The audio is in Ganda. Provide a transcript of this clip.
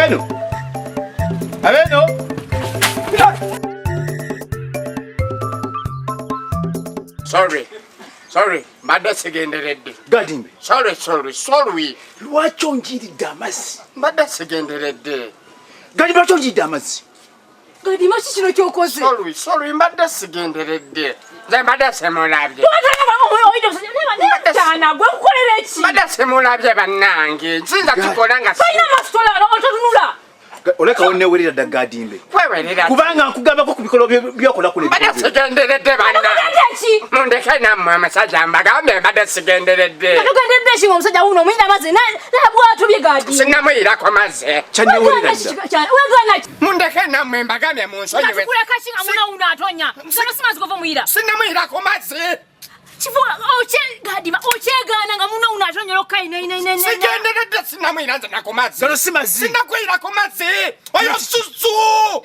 Abeno. Sorry. Mbadde sigenderedde. Gadimbe. Sorry. Lwaki onjiridde amazzi? Mbadde sigenderedde. Gadimbe lwaki onjiridde amazzi? Gadimbe ki kino ky'okoze? Sorry, mbadde sigenderedde. Nze mbadde simulabye. Gwe kukolera eki? Mbadde simulabye bannange. Nsinza kikola nga Talina masitola ototunula. Olekawo newerera dda Gadimbe. wewerera. Kubanga nkugambako ku bikolwa byokola kuno. Mbadde sigenderedde bannange. Ki? Mundeke nammwe amasajja mbagambe mbadde sigenderedde. Tugenderedde ki omusajja wuno omuyina mazzi bw'atubye Gadimbe. Sinnamuyirako mazzi. Kyannewerera dda. Wegana ki? Mundeke nammwe mbagambe munsonyiwe. Tukuleka ki nga muna wuno atonya? Gano si mazzi gova muyira. Sinnamuyirako mazzi. Kifuba Gadimbe okyegaana nga muna wuno atonya lokayina. Sigenderedde sinnamuyira nze nako mazzi. Gano si mazzi. Sinnakwirako mazzi. Oyo susu.